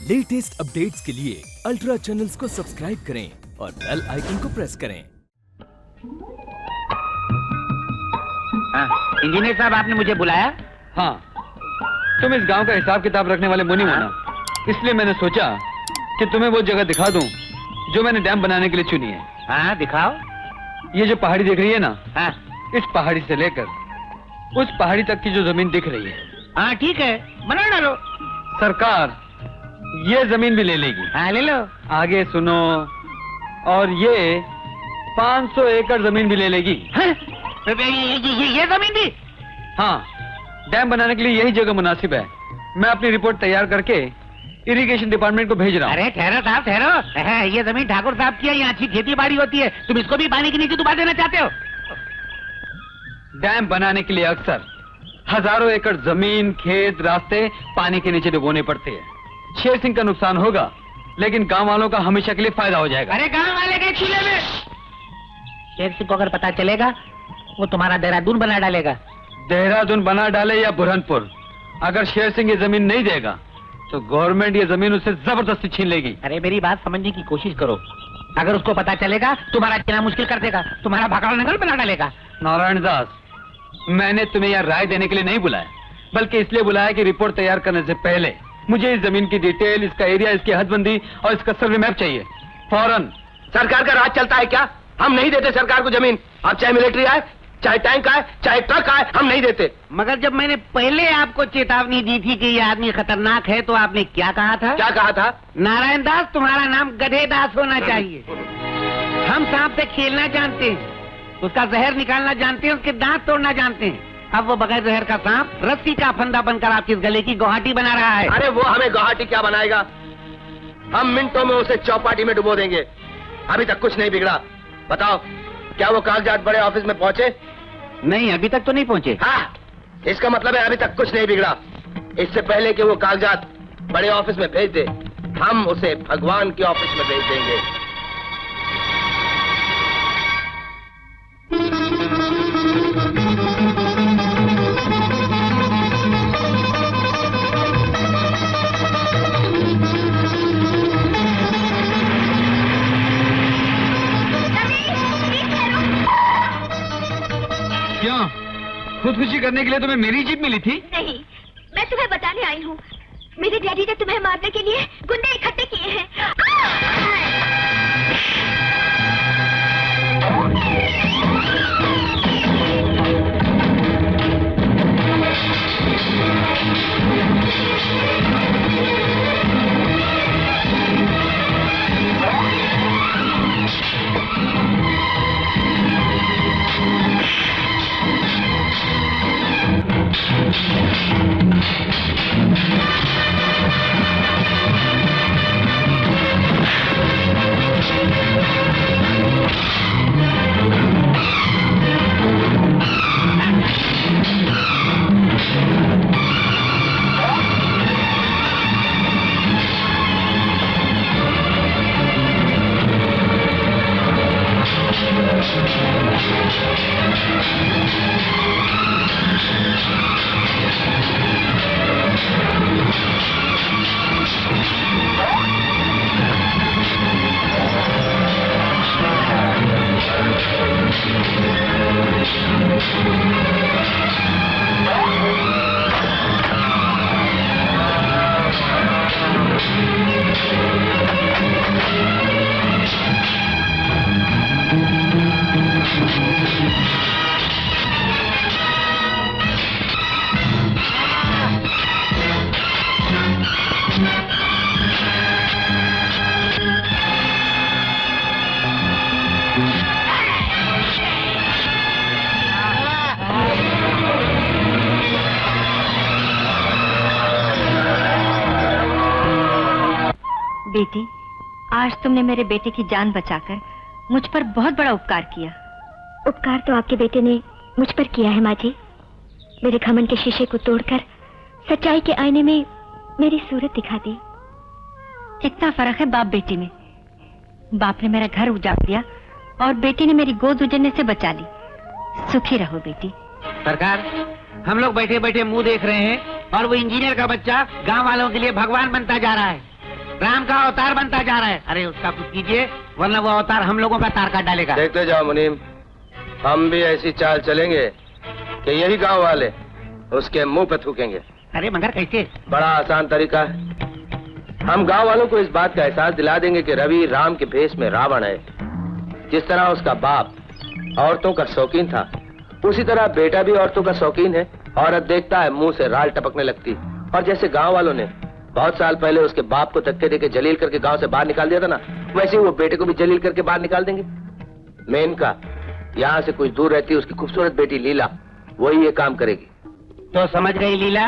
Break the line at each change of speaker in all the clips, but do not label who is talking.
Latest updates के लिए ultra channels को सब्सक्राइब करें और बेल आइकन को प्रेस करें।
इंजीनियर साहब, आपने मुझे बुलाया?
हाँ, तुम इस गांव का हिसाब किताब रखने वाले मुनि हो ना, इसलिए मैंने सोचा कि तुम्हें वो जगह दिखा दूं जो मैंने डैम बनाने के लिए चुनी है।
हाँ, दिखाओ।
ये जो पहाड़ी दिख रही है ना,
हाँ,
इस पहाड़ी से लेकर उस पहाड़ी तक की जो जमीन दिख रही है,
हाँ ठीक है, बना डालो।
सरकार ये जमीन भी ले लेगी।
हाँ, ले लो।
आगे सुनो, और ये 500 एकड़ जमीन भी ले लेगी।
हाँ? ये जमीन भी?
हाँ, डैम बनाने के लिए यही जगह मुनासिब है। मैं अपनी रिपोर्ट तैयार करके इरिगेशन डिपार्टमेंट को भेज रहा हूँ।
अरे ठहरो साहब, ठहरो। ये जमीन ठाकुर साहब की है, यहाँ अच्छी खेती बाड़ी होती है। तुम इसको भी पानी के नीचे डुबा देना चाहते हो?
डैम बनाने के लिए अक्सर हजारों एकड़ जमीन, खेत, रास्ते पानी के नीचे डुबोने पड़ते हैं। शेर सिंह का नुकसान होगा, लेकिन गांव वालों का हमेशा के लिए फायदा हो जाएगा।
अरे गांव वाले के चूल्हे में शेर सिंह को अगर पता चलेगा, वो तुम्हारा देहरादून बना डालेगा।
देहरादून बना डाले या बुरहानपुर, अगर शेर सिंह ये जमीन नहीं देगा तो गवर्नमेंट ये जमीन उससे जबरदस्ती छीन लेगी।
अरे मेरी बात समझने की कोशिश करो। अगर उसको पता चलेगा, तुम्हारा जीना मुश्किल कर देगा, तुम्हारा भगाड़ नगर बना डालेगा।
नारायण दास, मैंने तुम्हें यह राय देने के लिए नहीं बुलाया, बल्कि इसलिए बुलाया कि रिपोर्ट तैयार करने से पहले मुझे इस जमीन की डिटेल, इसका एरिया, इसकी हदबंदी और इसका सर्वे मैप चाहिए फौरन।
सरकार का राज चलता है क्या? हम नहीं देते सरकार को जमीन। अब चाहे मिलिट्री आए, चाहे टैंक आए, चाहे ट्रक आए, हम नहीं देते।
मगर जब मैंने पहले आपको चेतावनी दी थी कि ये आदमी खतरनाक है, तो आपने क्या कहा था?
क्या कहा था?
नारायण दास, तुम्हारा नाम गधे दास होना चाहिए। हम सांप से खेलना जानते हैं, उसका जहर निकालना जानते हैं, उसके दांत तोड़ना जानते हैं। अब वो बगैर जहर का सांप रस्सी का फंदा बनकर आपकी इस गले की गुवाहाटी बना रहा है।
अरे वो हमें गुवाहाटी क्या बनाएगा? हम मिनटों में उसे चौपाटी में डुबो देंगे। अभी तक कुछ नहीं बिगड़ा। बताओ, क्या वो कागजात बड़े ऑफिस में पहुंचे?
नहीं, अभी तक तो नहीं पहुंचे।
हाँ, इसका मतलब है अभी तक कुछ नहीं बिगड़ा। इससे पहले कि वो कागजात बड़े ऑफिस में भेज दे, हम उसे भगवान के ऑफिस में भेज देंगे।
क्यों? खुदकुशी करने के लिए तुम्हें मेरी जीप मिली थी?
नहीं, मैं तुम्हें बताने आई हूँ। मेरे डैडी ने तुम्हें मारने के लिए गुंडे इकट्ठे किए हैं।
बेटी, आज तुमने मेरे बेटे की जान बचाकर मुझ पर बहुत बड़ा उपकार किया।
उपकार तो आपके बेटे ने मुझ पर किया है माँ जी। मेरे घमंड के शीशे को तोड़कर सच्चाई के आईने में मेरी सूरत दिखा दी।
इतना फर्क है बाप बेटी में। बाप ने मेरा घर उजाड़ दिया और बेटी ने मेरी गोद उजड़ने से बचा ली। सुखी रहो बेटी।
सरकार, हम लोग बैठे बैठे मुंह देख रहे हैं और वो इंजीनियर का बच्चा गांव वालों के लिए भगवान बनता जा रहा है। राम का अवतार बनता जा रहा है। अरे उसका कुछ कीजिए, वरना वो अवतार हम लोगों का तार काट डालेगा।
देखते जाओ मुनीम, हम भी ऐसी चाल चलेंगे कि यही गांव वाले उसके मुंह पे थूकेंगे।
अरे मगर कैसे?
बड़ा आसान तरीका है। हम गांव वालों को इस बात का एहसास दिला देंगे कि रवि राम के भेष में रावण है। जिस तरह उसका बाप औरतों का शौकीन था, उसी तरह बेटा भी औरतों का शौकीन है। औरत देखता है मुंह से राल टपकने लगती। और जैसे गांव वालों ने बहुत साल पहले उसके बाप को धक्के देके जलील करके गांव से बाहर निकाल दिया था ना, वैसे ही वो बेटे को भी जलील करके बाहर निकाल देंगे। मेनका यहाँ से कुछ दूर रहती है उसकी खूबसूरत बेटी लीला, वही ये काम करेगी।
तो समझ गई लीला,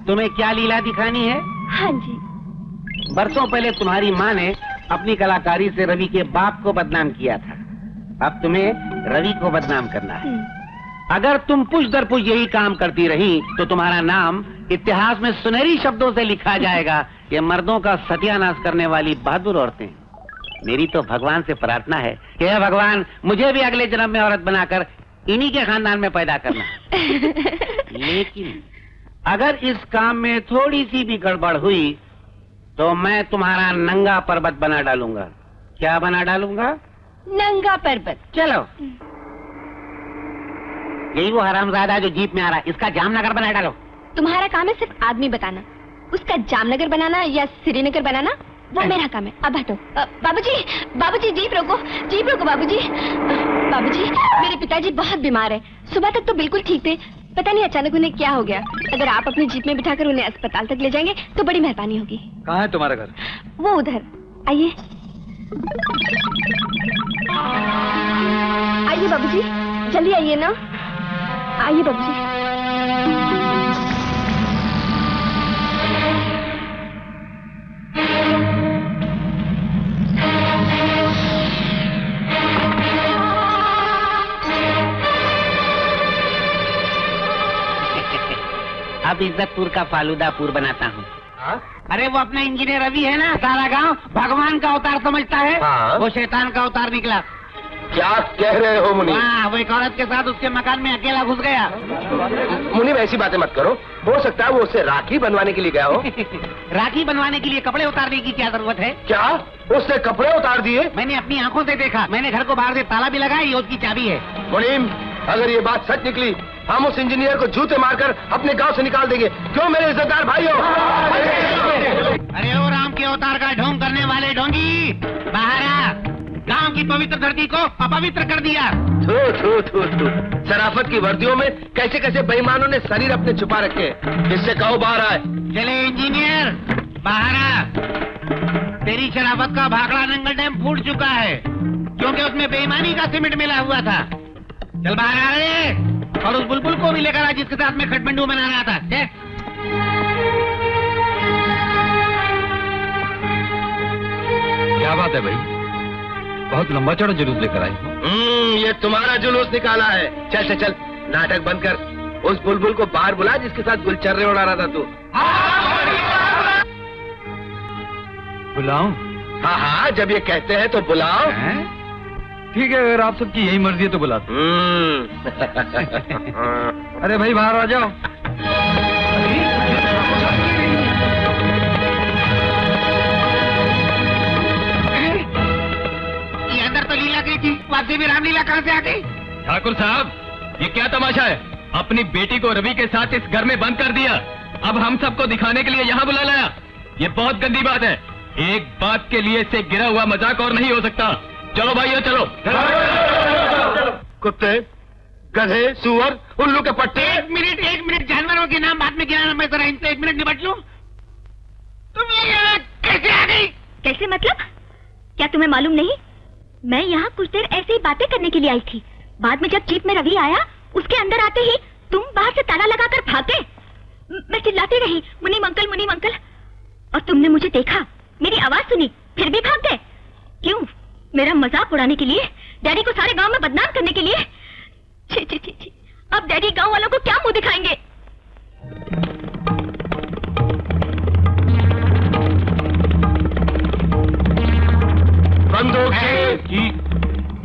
तुम्हें क्या लीला दिखानी है?
हाँ जी।
बरसों पहले तुम्हारी माँ ने अपनी कलाकारी से रवि के बाप को बदनाम किया था। अब तुम्हें रवि को बदनाम करना है। अगर तुम पुश दर पुश यही काम करती रही तो तुम्हारा नाम इतिहास में सुनहरी शब्दों से लिखा जाएगा। ये मर्दों का सत्यानाश करने वाली बहादुर औरतें। मेरी तो भगवान से प्रार्थना है कि हे भगवान, मुझे भी अगले जन्म में औरत बनाकर इन्हीं के खानदान में पैदा करना। लेकिन अगर इस काम में थोड़ी सी भी गड़बड़ हुई तो मैं तुम्हारा नंगा पर्वत बना डालूंगा। क्या बना डालूंगा?
नंगा पर्वत।
चलो, यही वो हरामजादा जो जीप में आ रहा है, इसका जामनगर बना डालो।
तुम्हारा काम है सिर्फ आदमी बताना, उसका जामनगर बनाना या श्रीनगर बनाना वो मेरा काम है। अब हटो। बाबूजी, बाबूजी जीप रोको बाबूजी। बाबूजी, मेरे पिताजी बहुत बीमार है। सुबह तक तो बिल्कुल ठीक थे, पता नहीं अचानक उन्हें क्या हो गया। अगर आप अपनी जीप में बिठाकर उन्हें अस्पताल तक ले जाएंगे तो बड़ी मेहरबानी होगी।
कहाँ है तुम्हारा घर?
वो उधर। आइए आइए बाबूजी, जल्दी आइए ना। आइए बाबूजी।
अब इज्जतपुर का फालूदापुर बनाता हूँ। अरे वो अपना इंजीनियर रवि है ना, सारा गांव भगवान का अवतार समझता है।
हाँ।
वो शैतान का अवतार निकला।
क्या कह रहे हो मुनीम?
हाँ, वो एक औरत के साथ उसके मकान में अकेला घुस गया।
मुनीम ऐसी बातें मत करो, हो सकता है वो उससे राखी बनवाने के लिए गया हो।
राखी बनवाने के लिए कपड़े उतारने की क्या जरूरत है?
क्या उसने कपड़े उतार दिए?
मैंने अपनी आंखों से देखा। मैंने घर को बाहर से ताला भी लगाया, ये उसकी चाबी है।
मुनीम, अगर ये बात सच निकली हम उस इंजीनियर को जूते मारकर अपने गांव से निकाल देंगे। क्यों मेरे इज्जतदार भाइयों?
अरे ओ राम के अवतार का ढोंग करने वाले ढोंगी, बाहर आ। गांव की पवित्र धरती को अपवित्र कर दिया।
थू थू थू थू। शराफत की वर्दियों में कैसे कैसे बेईमानों ने शरीर अपने छुपा रखे। इससे कहो बाहर आए।
चले इंजीनियर, बाहर आ। तेरी शराफत का भाखड़ा नंगल डैम फूट चुका है, क्योंकि उसमें बेईमानी का सीमेंट मिला हुआ था। चल बाहर आ रे, और उस बुलबुल को भी लेकर आ जिसके साथ में खटमंडू बना रहा था।
क्या बात है भाई, बहुत लंबा चौड़ा जुलूस लेकर आई।
ये तुम्हारा जुलूस निकाला है। चल चल चल, नाटक बंद कर। उस बुलबुल को बाहर बुला जिसके साथ गुलचर्रे उड़ा रहा था तू।
बुलाऊं?
हाँ हाँ, जब ये कहते हैं तो बुलाओ।
ठीक है, अगर आप सबकी यही मर्जी है तो बुलाते। अरे भाई बाहर आ जाओ।
ये अंदर तो लीला गई थी, वापसी भी रामलीला कहाँ से आ गई?
ठाकुर साहब, ये क्या तमाशा है? अपनी बेटी को रवि के साथ इस घर में बंद कर दिया, अब हम सबको दिखाने के लिए यहाँ बुला लाया। ये बहुत गंदी बात है। एक बात के लिए इससे गिरा हुआ मजाक और नहीं हो सकता। चलो भाइयों चलो।
कुत्ते, गधे, सुअर, उल्लू के पट्टे।
एक मिनट, जानवरों के नाम बाद में गिराना, मैं जरा इनसे 1 मिनट निपट लूं। तुम यहाँ कैसे आ गई?
कैसे मतलब? क्या तुम्हें मालूम नहीं? मैं यहाँ कुछ देर ऐसे ही बातें करने के लिए आई थी। बाद में जब जीप में रवि आया, उसके अंदर आते ही तुम बाहर से ताला लगाकर भागे। मैं चिल्लाती रही, मुनीम अंकल, मुनीम अंकल। और तुमने मुझे देखा, मेरी आवाज सुनी, फिर भी भाग गए। क्यों? मेरा मजाक उड़ाने के लिए? डैडी को सारे गांव में बदनाम करने के लिए? छी छी छी छी, अब डैडी गांव वालों को क्या मुंह दिखाएंगे?
बंदूक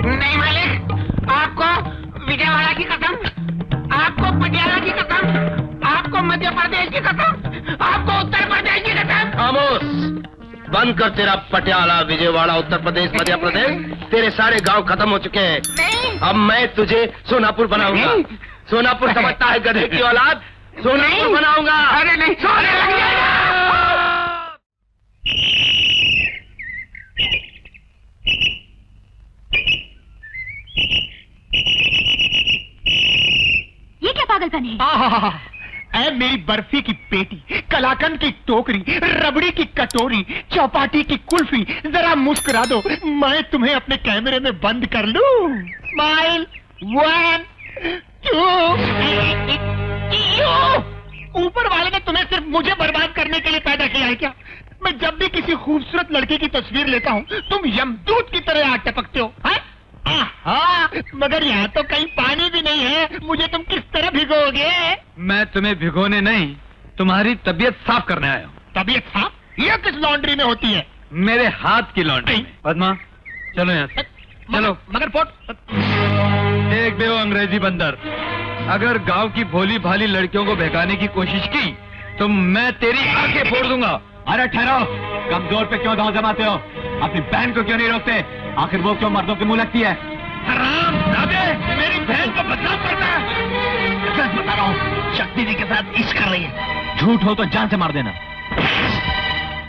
नहीं मालिक, आपको विजयवाड़ा की कसम, आपको पटियाला की कसम, आपको मध्य प्रदेश की कसम, आपको उत्तर प्रदेश की कसम।
खामोश, बंद कर तेरा पटियाला, विजयवाड़ा, उत्तर प्रदेश, मध्य प्रदेश। तेरे सारे गांव खत्म हो चुके हैं। अब मैं तुझे सोनापुर बनाऊंगा। सोनापुर समझता है गधे की औलाद? सोनापुर बनाऊंगा।
अरे नहीं,
ये क्या पागलपन है?
ऐ मेरी बर्फी की पेटी, कलाकंद की टोकरी, रबड़ी की कटोरी, चौपाटी की कुल्फी, जरा मुस्कुरा दो, मैं तुम्हें अपने कैमरे में बंद कर लूं। स्माइल, 1 2। ऊपर वाले ने तुम्हें सिर्फ मुझे बर्बाद करने के लिए पैदा किया है क्या? मैं जब भी किसी खूबसूरत लड़के की तस्वीर लेता हूँ, तुम यमदूत की तरह आग टपकते हो। हाँ, मगर यहाँ तो कहीं पानी भी नहीं है, मुझे तुम किस तरह भिगोगे?
मैं तुम्हें भिगोने नहीं, तुम्हारी तबीयत साफ करने आया हूँ।
तबीयत साफ? ये किस लॉन्ड्री में होती है?
मेरे हाथ की लॉन्ड्री में। पद्मा, चलो यहाँ से। चलो।
मगर पोट,
देख बे वो अंग्रेजी बंदर, अगर गांव की भोली भाली लड़कियों को बहकाने की कोशिश की तो मैं तेरी आंखें फोड़ दूंगा।
अरे ठहरो, कमजोर पे क्यों दांव जमाते हो? अपनी बहन को क्यों नहीं रोकते? आखिर वो क्यों मर्दों के मुंह लगती है?
हराम दादे, मेरी बहन को बदनाम करता है। सच बता रहा हूँ, शक्ति जी के साथ इश्क कर रही है।
झूठ हो तो जान से मार देना।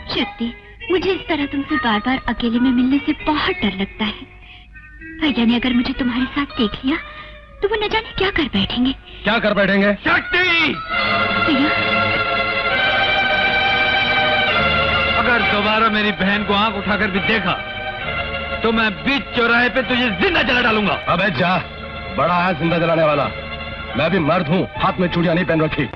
शक्ति, मुझे इस तरह तुमसे बार बार अकेले में मिलने से बहुत डर लगता है। भैया ने अगर मुझे तुम्हारे साथ देख लिया तो वो न जाने क्या कर बैठेंगे।
क्या कर बैठेंगे?
शक्ति,
भैया,
अगर दोबारा मेरी बहन को आंख उठाकर भी देखा तो मैं बीच चौराहे पे तुझे जिंदा जला डालूंगा।
अबे जा, बड़ा है जिंदा जलाने वाला। मैं भी मर्द हूँ, हाथ में चूड़ियां नहीं पहन रखी।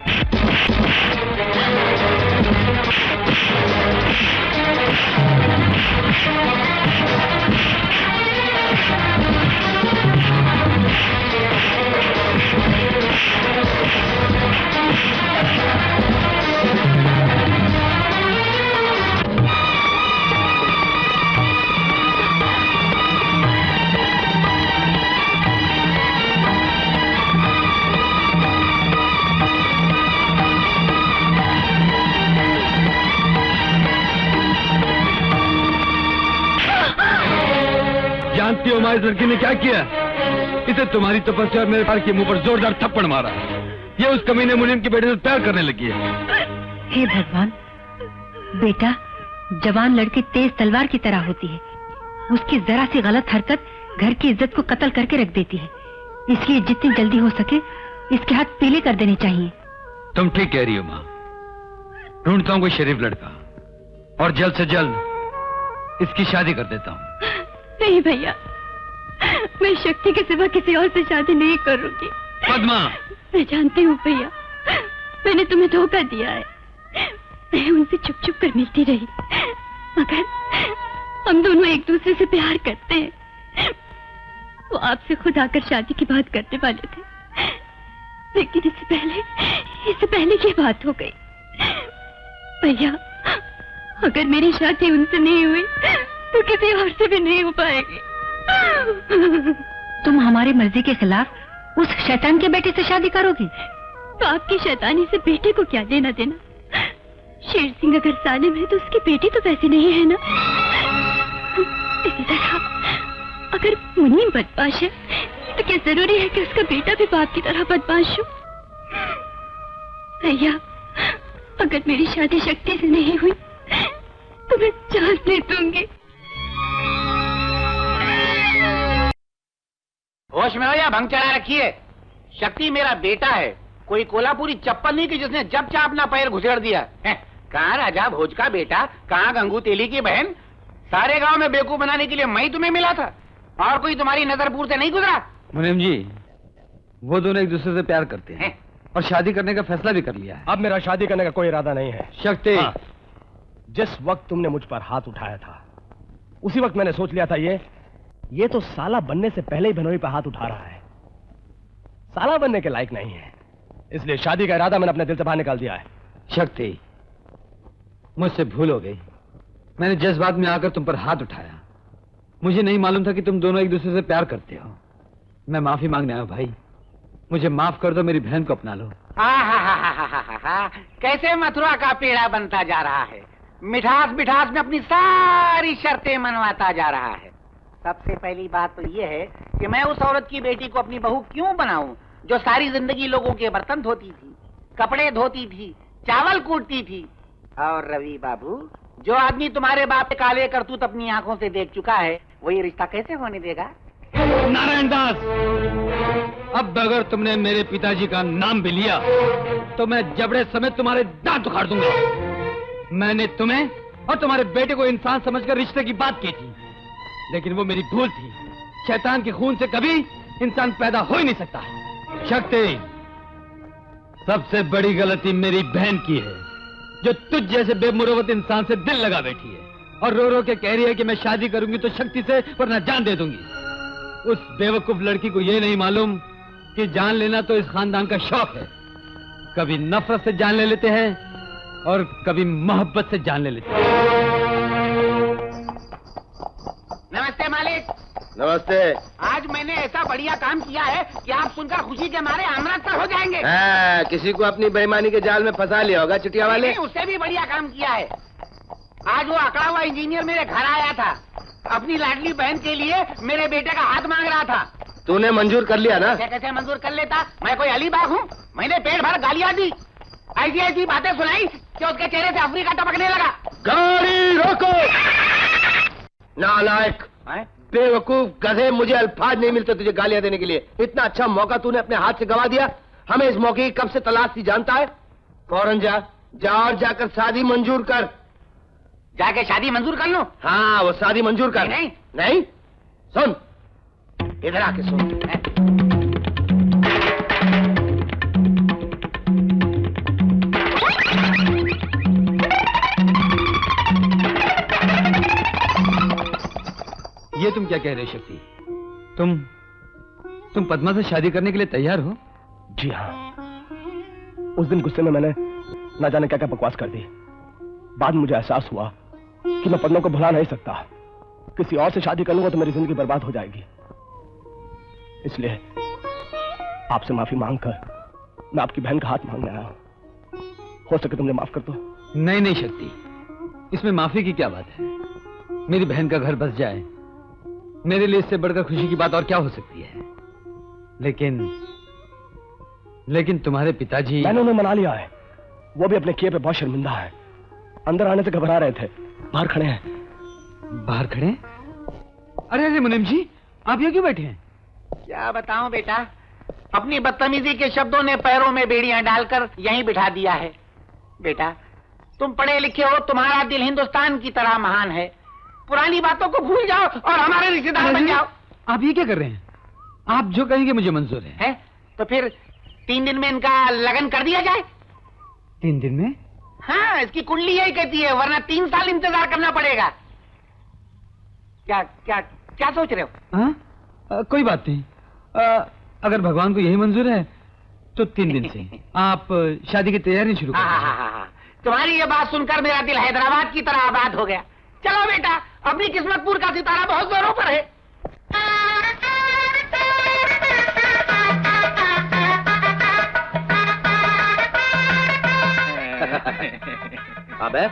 जानती हो हमारी लड़की ने क्या किया? इसे तुम्हारी तपस्या और मेरे प्यार के मुंह पर जोरदार थप्पड़ मारा। ये उस कमीने मुनीम के बेटे से प्यार करने लगी है।
हे भगवान, बेटा, जवान लड़की तेज तलवार की तरह होती है। उसकी जरा सी गलत हरकत घर की इज्जत को कत्ल करके रख देती है। इसलिए जितनी जल्दी हो सके इसके हाथ पीले कर देने चाहिए।
तुम ठीक कह रही हो माँ। ढूंढता हूँ कोई शरीफ लड़का और जल्द से जल्द इसकी शादी कर देता हूँ।
नहीं भैया, मैं शक्ति के सिवा किसी और से शादी नहीं करूंगी।
पद्मा,
मैं जानती हूँ भैया, मैंने तुम्हें धोखा दिया है। मैं उनसे छुप छुप कर मिलती रही, मगर हम दोनों एक दूसरे से प्यार करते हैं। वो आपसे खुद आकर शादी की बात करने वाले थे, लेकिन इससे पहले ये बात हो गई। भैया, अगर मेरी शादी उनसे नहीं हुई तो किसी और से भी नहीं हो पाएगी।
तुम हमारी मर्जी के खिलाफ उस शैतान के बेटे से शादी करोगी?
तो आपकी शैतानी से बेटे को क्या लेना देना? शेर सिंह अगर सालिम है तो उसकी बेटी तो वैसी नहीं है ना। इसी तरह अगर मुनीम बदमाश है तो क्या जरूरी है कि उसका बेटा भी बाप की तरह बदमाश हो? भैया, अगर मेरी शादी शक्ति से नहीं हुई तो मैं जान दे दूंगी।
होश में हो या भंग चढ़ा रखी है? शक्ति मेरा बेटा है, कोई कोल्हापुरी चप्पल नहीं कि जिसने जब चाह अपना पैर घुसेड़ दिया है। कहाँ राजा भोज का बेटा, कहाँ गंगू तेली की बहन। सारे गांव में बेवकूफ बनाने के लिए मैं ही तुम्हें मिला था, और कोई तुम्हारी नजरपुर से नहीं गुजरा।
मुनीम जी, वो दोनों एक दूसरे से प्यार करते हैं और शादी करने का फैसला भी कर लिया है।
अब मेरा शादी करने का कोई इरादा नहीं है।
शक्ति,
हाँ। जिस वक्त तुमने मुझ पर हाथ उठाया था उसी वक्त मैंने सोच लिया था ये तो साला बनने से पहले ही बहनोई पर हाथ उठा रहा है। साला बनने के लायक नहीं है, इसलिए शादी का इरादा मैंने अपने दिल से बाहर निकाल दिया है।
शक्ति, मुझसे भूल हो गई। मैंने जज्बात में आकर तुम पर हाथ उठाया। मुझे नहीं मालूम था कि तुम दोनों एक दूसरे से प्यार करते हो। मैं माफी मांगने आया भाई, मुझे माफ कर दो, मेरी बहन को अपना लो।
कैसे मथुरा का पेड़ा बनता जा रहा है। मिठास मिठास में अपनी सारी शर्तें मनवाता जा रहा है। सबसे पहली बात तो ये है कि मैं उस औरत की बेटी को अपनी बहू क्यों बनाऊं जो सारी जिंदगी लोगों के बर्तन धोती थी, कपड़े धोती थी, चावल कूटती थी। और रवि बाबू, जो आदमी तुम्हारे बाप के काले करतूत अपनी आंखों से देख चुका है, वो ये रिश्ता कैसे होने देगा?
नारायण दास, अब अगर तुमने मेरे पिताजी का नाम भी लिया तो मैं जबड़े समेत तुम्हारे दांत उखाड़ दूंगा। मैंने तुम्हें और तुम्हारे बेटे को इंसान समझकर रिश्ते की बात की थी, लेकिन वो मेरी भूल थी। शैतान के खून से कभी इंसान पैदा हो ही नहीं सकता। शक्ति, सबसे बड़ी गलती मेरी बहन की है, जो तुझ जैसे बेमुरवत इंसान से दिल लगा बैठी है और रो रो के कह रही है कि मैं शादी करूंगी तो शक्ति से, वरना जान दे दूंगी। उस बेवकूफ लड़की को यह नहीं मालूम कि जान लेना तो इस खानदान का शौक है। कभी नफरत से जान ले लेते हैं और कभी मोहब्बत से जान ले लेते हैं।
नमस्ते मालिक।
नमस्ते।
आज मैंने ऐसा बढ़िया काम किया है कि आप सुनकर खुशी के मारे अमृतसर हो जाएंगे।
हाँ, किसी को अपनी बेईमानी के जाल में फंसा लिया होगा चिटिया वाले।
नहीं, उससे भी बढ़िया काम किया है। आज वो अकड़ा हुआ इंजीनियर मेरे घर आया था, अपनी लाडली बहन के लिए मेरे बेटे का हाथ मांग रहा था।
तूने मंजूर कर लिया ना?
कैसे मंजूर कर लेता? मैं कोई अलीबाग हूँ? मैंने पेट भर गालियाँ दी, ऐसी ऐसी बातें सुनाई कि उसके चेहरे से अफ्रीका टपकने लगा।
गाड़ी रोको! नालायक, बेवकूफ, गधे, मुझे अल्फाज नहीं मिलते तुझे गालियां देने के लिए। इतना अच्छा मौका तूने अपने हाथ से गवा दिया। हमें इस मौके की कब से तलाश थी जानता है? फौरन जा और जाकर शादी मंजूर कर।
जाके शादी मंजूर कर लो?
हाँ, वो शादी मंजूर कर।
नहीं
नहीं? सुन, इधर आके सुन।
ये तुम क्या कह रहे हो शक्ति? तुम पद्मा से शादी करने के लिए तैयार हो?
जी हाँ। उस दिन गुस्से में मैंने ना जाने क्या क्या बकवास कर दी। बाद में मुझे एहसास हुआ कि मैं पद्मा को भुला नहीं सकता। किसी और से शादी करूंगा तो मेरी जिंदगी बर्बाद हो जाएगी। इसलिए आपसे माफी मांगकर मैं आपकी बहन का हाथ मांगने आया हूं। हो सके तुमने माफ कर दो।
नहीं नहीं शक्ति, इसमें माफी की क्या बात है? मेरी बहन का घर बस जाए, मेरे लिए इससे बढ़कर खुशी की बात और क्या हो सकती है? लेकिन तुम्हारे पिताजी।
मैंने उन्हें मना लिया है। वो भी अपने किए पे बहुत शर्मिंदा है। अंदर आने से घबरा रहे थे। बाहर खड़े हैं।
बाहर खड़े? अरे अरे मुनीम जी, आप यहाँ क्यों बैठे हैं?
क्या बताऊं बेटा, अपनी बदतमीजी के शब्दों ने पैरों में बेड़ियां डालकर यहीं बिठा दिया है। बेटा, तुम पढ़े लिखे हो, तुम्हारा दिल हिंदुस्तान की तरह महान है। पुरानी बातों को भूल जाओ और हमारे रिश्तेदार बन जाओ।
आप ये क्या कर रहे हैं? आप जो कहेंगे मुझे मंजूर है।
तो फिर 3 दिन में इनका लगन कर दिया जाए।
3 दिन में?
हाँ, इसकी कुंडली यही कहती है, वरना 3 साल इंतजार करना पड़ेगा। क्या क्या क्या सोच रहे हो?
हाँ, कोई बात नहीं। अगर भगवान को यही मंजूर है तो 3 दिन से आप शादी की तैयारी शुरू कर दीजिए।
तुम्हारी ये बात सुनकर मेरा दिल हैदराबाद की तरह आबाद हो गया। चलो बेटा, अपनी किस्मतपुर का सितारा बहुत जोरों पर है।
अबे,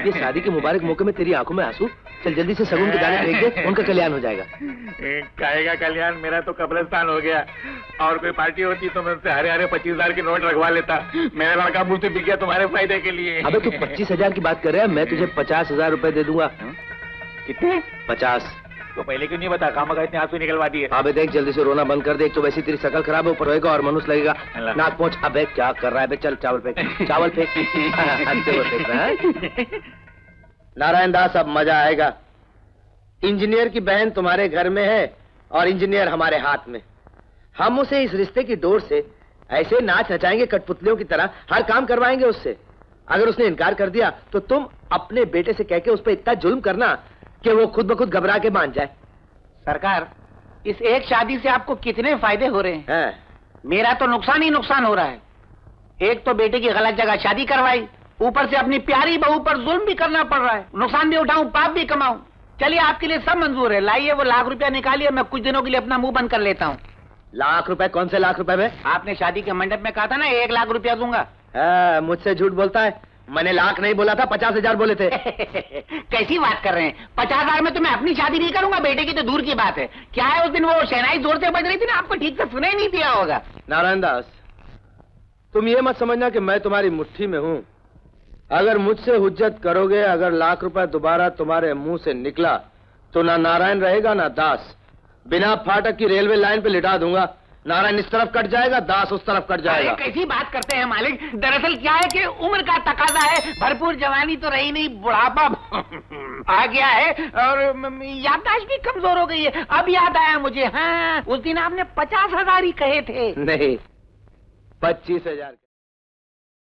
ये शादी के मुबारक मौके में तेरी आंखों में आंसू। चल जल्दी से सगुन के दाने फेंक दे, उनका कल्याण हो जाएगा।
कहेगा कल्याण, मेरा तो कब्रिस्तान हो गया। और कोई पार्टी होती तो मैं उससे हरे हरे 25,000 के नोट रखवा लेता। मेरा लड़का मुझसे बिक गया तुम्हारे फायदे के लिए।
अबे तू 25,000 की बात कर रहा है, मैं तुझे 50,000 रुपए दे दूंगा।
कितने?
50।
तो पहले क्यों नहीं बता? काम इतने आंसू निकलवा दिए।
अबे देख, जल्दी से रोना बंद कर दे। एक तो वैसी तेरी शकल खराब है, ऊपर रोएगा और मनुष्य लगेगा। नाक पहुंच। अबे क्या कर रहा है? चल चावल फेंक, चावल फेंक। नारायण दास, अब मजा आएगा। इंजीनियर की बहन तुम्हारे घर में है और इंजीनियर हमारे हाथ में। हम उसे इस रिश्ते की डोर से ऐसे नाच नचाएंगे कठपुतलियों की तरह, हर काम करवाएंगे उससे। अगर उसने इनकार कर दिया तो तुम अपने बेटे से कह के उस पर इतना जुल्म करना कि वो खुद ब खुद घबरा के मान जाए।
सरकार, इस एक शादी से आपको कितने फायदे हो रहे हैं? मेरा तो नुकसान ही नुकसान हो रहा है। एक तो बेटे की गलत जगह शादी करवाई, ऊपर से अपनी प्यारी बहू पर जुल्म भी करना पड़ रहा है। नुकसान भी उठाऊं, पाप भी कमाऊं। चलिए, आपके लिए सब मंजूर है। लाइए वो लाख रुपया निकालिए, मैं कुछ दिनों के लिए अपना मुंह बंद कर लेता हूँ।
लाख रुपए? कौन से लाख रुपए में?
आपने शादी के मंडप में कहा था ना 1 लाख रुपया दूंगा।
मुझसे झूठ बोलता है। मैंने लाख नहीं बोला था, 50,000 बोले थे।
कैसी बात कर रहे हैं? 50,000 में तो मैं अपनी शादी नहीं करूंगा, बेटे की तो दूर की बात है। क्या है, उस दिन वो शहनाई जोर से बज रही थी ना, आपको ठीक से सुनाई नहीं दिया होगा।
नारायण दास, तुम ये मत समझना कि मैं तुम्हारी मुट्ठी में हूँ। अगर मुझसे हुज्जत करोगे, अगर लाख रुपए दोबारा तुम्हारे मुंह से निकला तो ना नारायण रहेगा ना दास। बिना फाटक की रेलवे लाइन पे लिटा दूंगा। नारायण इस तरफ कट जाएगा, दास उस तरफ कट जाएगा।
कैसी बात करते हैं मालिक? दरअसल क्या है कि उम्र का तकाजा है, भरपूर जवानी तो रही नहीं, बुढ़ापा आ गया है और याददाश्त भी कमजोर हो गई है। अब याद आया मुझे, हाँ उस दिन आपने 50,000 ही कहे थे।
नहीं, 25,000।